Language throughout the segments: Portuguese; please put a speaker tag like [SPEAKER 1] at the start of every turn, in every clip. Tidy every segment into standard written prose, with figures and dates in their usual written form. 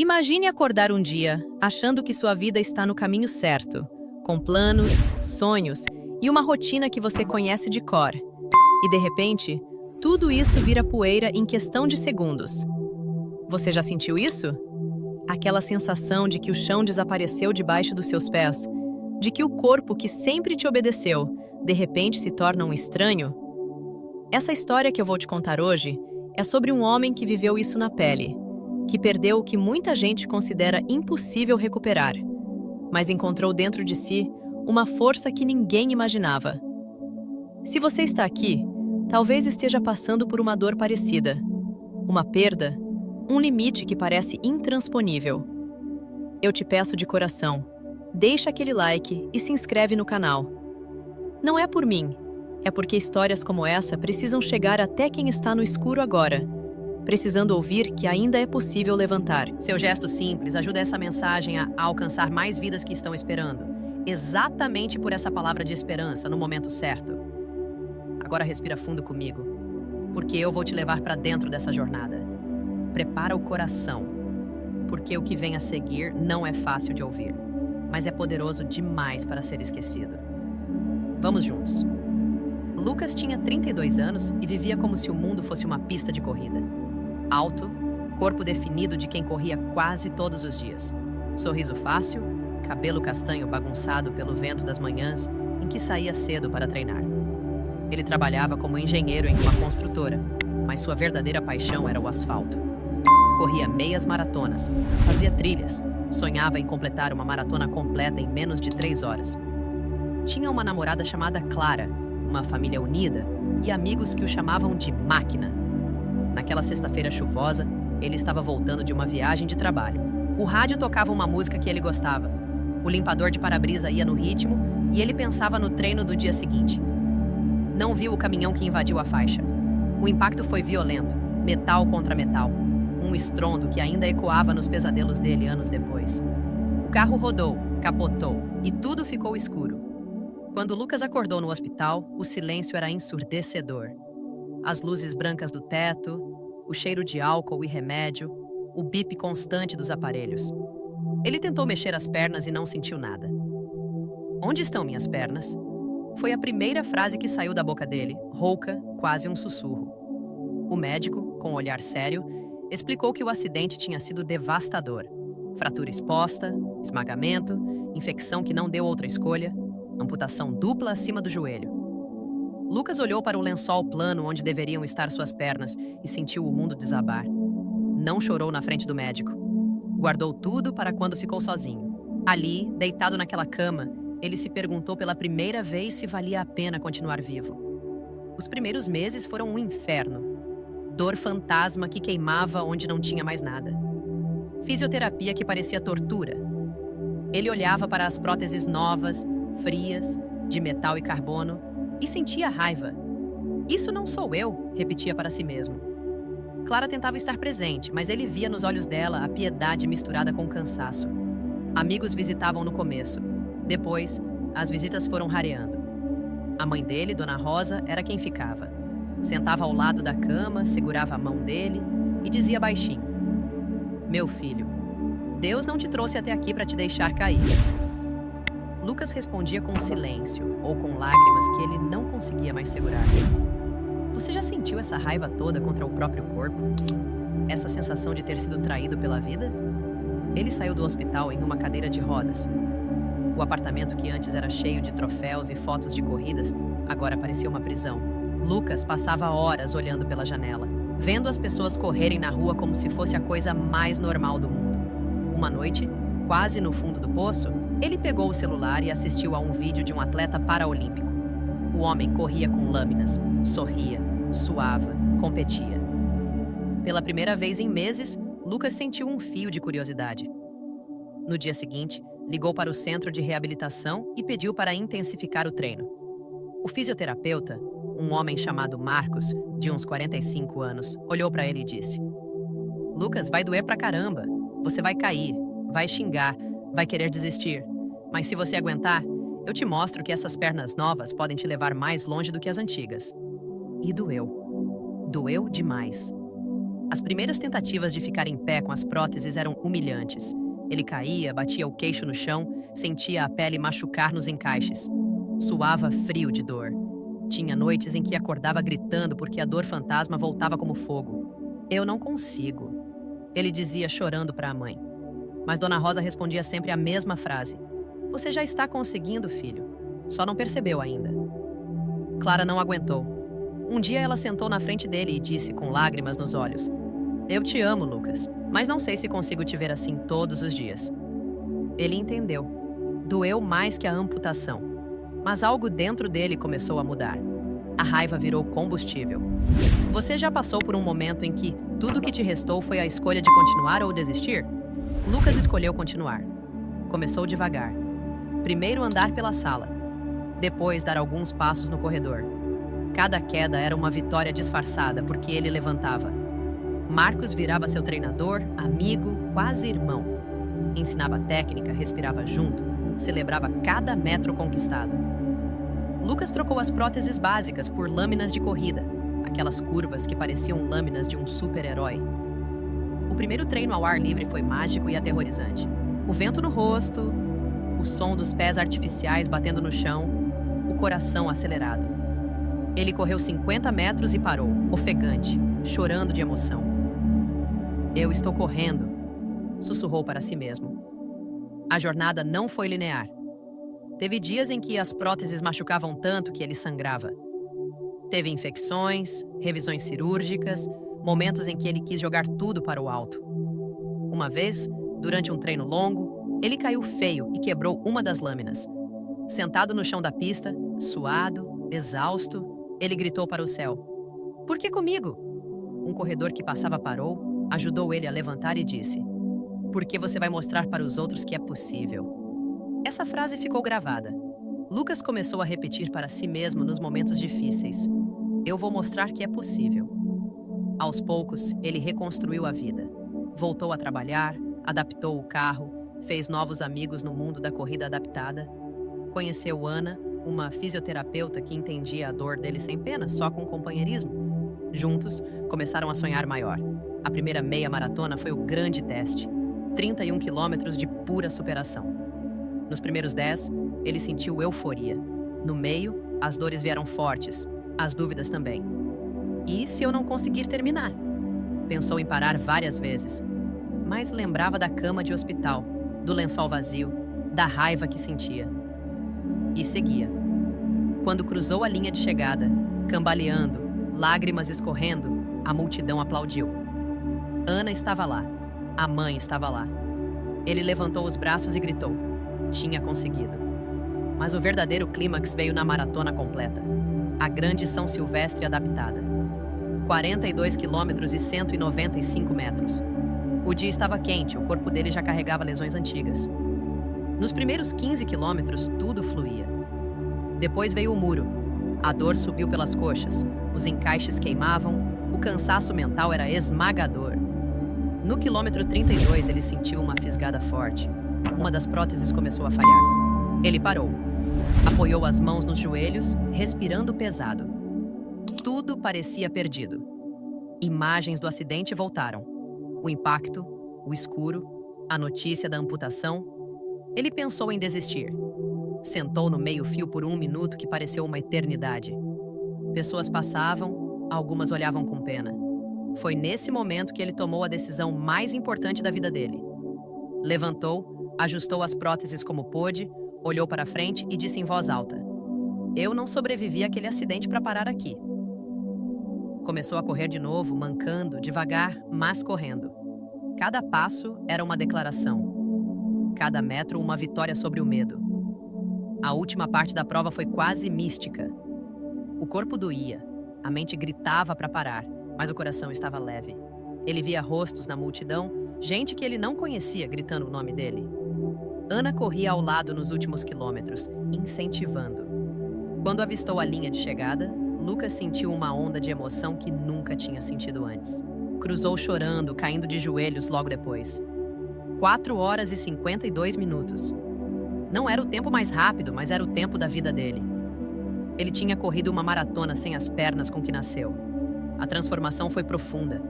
[SPEAKER 1] Imagine acordar um dia achando que sua vida está no caminho certo, com planos, sonhos e uma rotina que você conhece de cor. E de repente, tudo isso vira poeira em questão de segundos. Você já sentiu isso? Aquela sensação de que o chão desapareceu debaixo dos seus pés, de que o corpo que sempre te obedeceu, de repente se torna um estranho? Essa história que eu vou te contar hoje é sobre um homem que viveu isso na pele, que perdeu o que muita gente considera impossível recuperar, mas encontrou dentro de si uma força que ninguém imaginava. Se você está aqui, talvez esteja passando por uma dor parecida, uma perda, um limite que parece intransponível. Eu te peço de coração, deixa aquele like e se inscreve no canal. Não é por mim, é porque histórias como essa precisam chegar até quem está no escuro agora, precisando ouvir que ainda é possível levantar.
[SPEAKER 2] Seu gesto simples ajuda essa mensagem a alcançar mais vidas que estão esperando, exatamente por essa palavra de esperança no momento certo. Agora respira fundo comigo, porque eu vou te levar para dentro dessa jornada. Prepara o coração, porque o que vem a seguir não é fácil de ouvir, mas é poderoso demais para ser esquecido. Vamos juntos. Lucas tinha 32 anos e vivia como se o mundo fosse uma pista de corrida. Alto, corpo definido de quem corria quase todos os dias. Sorriso fácil, cabelo castanho bagunçado pelo vento das manhãs em que saía cedo para treinar. Ele trabalhava como engenheiro em uma construtora, mas sua verdadeira paixão era o asfalto. Corria meias maratonas, fazia trilhas, sonhava em completar uma maratona completa em menos de 3 horas. Tinha uma namorada chamada Clara, uma família unida e amigos que o chamavam de máquina. Naquela sexta-feira chuvosa, ele estava voltando de uma viagem de trabalho. O rádio tocava uma música que ele gostava. O limpador de para-brisa ia no ritmo e ele pensava no treino do dia seguinte. Não viu o caminhão que invadiu a faixa. O impacto foi violento, metal contra metal. Um estrondo que ainda ecoava nos pesadelos dele anos depois. O carro rodou, capotou e tudo ficou escuro. Quando Lucas acordou no hospital, o silêncio era ensurdecedor. As luzes brancas do teto, o cheiro de álcool e remédio, o bip constante dos aparelhos. Ele tentou mexer as pernas e não sentiu nada. "Onde estão minhas pernas?" Foi a primeira frase que saiu da boca dele, rouca, quase um sussurro. O médico, com um olhar sério, explicou que o acidente tinha sido devastador. Fratura exposta, esmagamento, infecção que não deu outra escolha, amputação dupla acima do joelho. Lucas olhou para o lençol plano onde deveriam estar suas pernas e sentiu o mundo desabar. Não chorou na frente do médico. Guardou tudo para quando ficou sozinho. Ali, deitado naquela cama, ele se perguntou pela primeira vez se valia a pena continuar vivo. Os primeiros meses foram um inferno. Dor fantasma que queimava onde não tinha mais nada. Fisioterapia que parecia tortura. Ele olhava para as próteses novas, frias, de metal e carbono, e sentia raiva. "Isso não sou eu", repetia para si mesmo. Clara tentava estar presente, mas ele via nos olhos dela a piedade misturada com cansaço. Amigos visitavam no começo. Depois, as visitas foram rareando. A mãe dele, Dona Rosa, era quem ficava. Sentava ao lado da cama, segurava a mão dele e dizia baixinho: "Meu filho, Deus não te trouxe até aqui para te deixar cair." Lucas respondia com silêncio ou com lágrimas que ele não conseguia mais segurar. Você já sentiu essa raiva toda contra o próprio corpo? Essa sensação de ter sido traído pela vida? Ele saiu do hospital em uma cadeira de rodas. O apartamento que antes era cheio de troféus e fotos de corridas, agora parecia uma prisão. Lucas passava horas olhando pela janela, vendo as pessoas correrem na rua como se fosse a coisa mais normal do mundo. Uma noite, quase no fundo do poço, ele pegou o celular e assistiu a um vídeo de um atleta paraolímpico. O homem corria com lâminas, sorria, suava, competia. Pela primeira vez em meses, Lucas sentiu um fio de curiosidade. No dia seguinte, ligou para o centro de reabilitação e pediu para intensificar o treino. O fisioterapeuta, um homem chamado Marcos, de uns 45 anos, olhou para ele e disse: "Lucas, vai doer pra caramba. Você vai cair, vai xingar, vai querer desistir. Mas se você aguentar, eu te mostro que essas pernas novas podem te levar mais longe do que as antigas." E doeu. Doeu demais. As primeiras tentativas de ficar em pé com as próteses eram humilhantes. Ele caía, batia o queixo no chão, sentia a pele machucar nos encaixes. Suava frio de dor. Tinha noites em que acordava gritando porque a dor fantasma voltava como fogo. "Eu não consigo", ele dizia chorando para a mãe. Mas Dona Rosa respondia sempre a mesma frase: "Você já está conseguindo, filho. Só não percebeu ainda." Clara não aguentou. Um dia ela sentou na frente dele e disse com lágrimas nos olhos: "Eu te amo, Lucas, mas não sei se consigo te ver assim todos os dias." Ele entendeu. Doeu mais que a amputação. Mas algo dentro dele começou a mudar. A raiva virou combustível. Você já passou por um momento em que tudo que te restou foi a escolha de continuar ou desistir? Lucas escolheu continuar. Começou devagar. Primeiro andar pela sala. Depois dar alguns passos no corredor. Cada queda era uma vitória disfarçada porque ele levantava. Marcos virava seu treinador, amigo, quase irmão. Ensinava técnica, respirava junto, celebrava cada metro conquistado. Lucas trocou as próteses básicas por lâminas de corrida, aquelas curvas que pareciam lâminas de um super-herói. O primeiro treino ao ar livre foi mágico e aterrorizante. O vento no rosto, o som dos pés artificiais batendo no chão, o coração acelerado. Ele correu 50 metros e parou, ofegante, chorando de emoção. "Eu estou correndo", sussurrou para si mesmo. A jornada não foi linear. Teve dias em que as próteses machucavam tanto que ele sangrava. Teve infecções, revisões cirúrgicas, momentos em que ele quis jogar tudo para o alto. Uma vez, durante um treino longo, ele caiu feio e quebrou uma das lâminas. Sentado no chão da pista, suado, exausto, ele gritou para o céu: "Por que comigo?" Um corredor que passava parou, ajudou ele a levantar e disse: "Porque você vai mostrar para os outros que é possível." Essa frase ficou gravada. Lucas começou a repetir para si mesmo nos momentos difíceis: "Eu vou mostrar que é possível." Aos poucos, ele reconstruiu a vida. Voltou a trabalhar, adaptou o carro, fez novos amigos no mundo da corrida adaptada. Conheceu Ana, uma fisioterapeuta que entendia a dor dele sem pena, só com companheirismo. Juntos, começaram a sonhar maior. A primeira meia maratona foi o grande teste. 31 quilômetros de pura superação. Nos primeiros 10, ele sentiu euforia. No meio, as dores vieram fortes, as dúvidas também. E se eu não conseguir terminar? Pensou em parar várias vezes, mas lembrava da cama de hospital, do lençol vazio, da raiva que sentia. E seguia. Quando cruzou a linha de chegada, cambaleando, lágrimas escorrendo, a multidão aplaudiu. Ana estava lá. A mãe estava lá. Ele levantou os braços e gritou. Tinha conseguido. Mas o verdadeiro clímax veio na maratona completa. A Grande São Silvestre adaptada. 42 quilômetros e 195 metros. O dia estava quente, o corpo dele já carregava lesões antigas. Nos primeiros 15 quilômetros, tudo fluía. Depois veio o muro. A dor subiu pelas coxas, os encaixes queimavam, o cansaço mental era esmagador. No quilômetro 32, ele sentiu uma fisgada forte. Uma das próteses começou a falhar. Ele parou. Apoiou as mãos nos joelhos, respirando pesado. Tudo parecia perdido. Imagens do acidente voltaram. O impacto, o escuro, a notícia da amputação. Ele pensou em desistir. Sentou no meio-fio por 1 minuto que pareceu uma eternidade. Pessoas passavam, algumas olhavam com pena. Foi nesse momento que ele tomou a decisão mais importante da vida dele. Levantou, ajustou as próteses como pôde, olhou para frente e disse em voz alta: "Eu não sobrevivi àquele acidente para parar aqui." Começou a correr de novo, mancando, devagar, mas correndo. Cada passo era uma declaração. Cada metro uma vitória sobre o medo. A última parte da prova foi quase mística. O corpo doía, a mente gritava para parar, mas o coração estava leve. Ele via rostos na multidão, gente que ele não conhecia gritando o nome dele. Ana corria ao lado nos últimos quilômetros, incentivando. Quando avistou a linha de chegada, Lucas sentiu uma onda de emoção que nunca tinha sentido antes. Cruzou chorando, caindo de joelhos logo depois. 4 horas e 52 minutos. Não era o tempo mais rápido, mas era o tempo da vida dele. Ele tinha corrido uma maratona sem as pernas com que nasceu. A transformação foi profunda.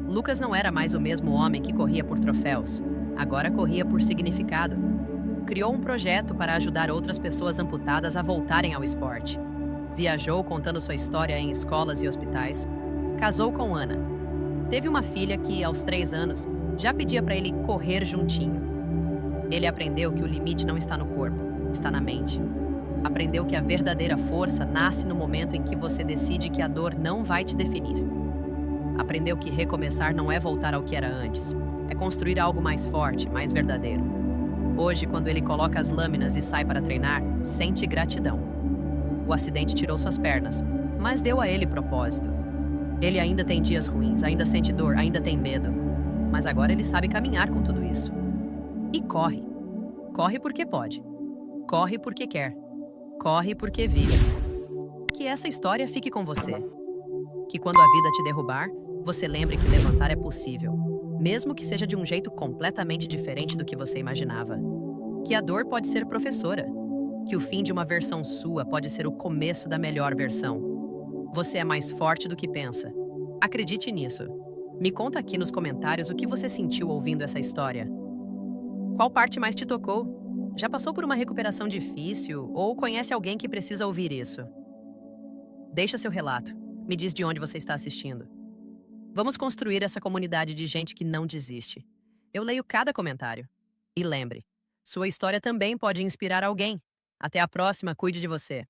[SPEAKER 2] Lucas não era mais o mesmo homem que corria por troféus. Agora corria por significado. Criou um projeto para ajudar outras pessoas amputadas a voltarem ao esporte. Viajou contando sua história em escolas e hospitais. Casou com Ana. Teve uma filha que, aos 3 anos, já pedia para ele correr juntinho. Ele aprendeu que o limite não está no corpo, está na mente. Aprendeu que a verdadeira força nasce no momento em que você decide que a dor não vai te definir. Aprendeu que recomeçar não é voltar ao que era antes, é construir algo mais forte, mais verdadeiro. Hoje, quando ele coloca as lâminas e sai para treinar, sente gratidão. O acidente tirou suas pernas, mas deu a ele propósito. Ele ainda tem dias ruins, ainda sente dor, ainda tem medo. Mas agora ele sabe caminhar com tudo isso. E corre. Corre porque pode. Corre porque quer. Corre porque vive. Que essa história fique com você. Que quando a vida te derrubar, você lembre que levantar é possível, mesmo que seja de um jeito completamente diferente do que você imaginava. Que a dor pode ser professora. Que o fim de uma versão sua pode ser o começo da melhor versão. Você é mais forte do que pensa. Acredite nisso. Me conta aqui nos comentários o que você sentiu ouvindo essa história. Qual parte mais te tocou? Já passou por uma recuperação difícil ou conhece alguém que precisa ouvir isso? Deixa seu relato. Me diz de onde você está assistindo. Vamos construir essa comunidade de gente que não desiste. Eu leio cada comentário. E lembre, sua história também pode inspirar alguém. Até a próxima, cuide de você.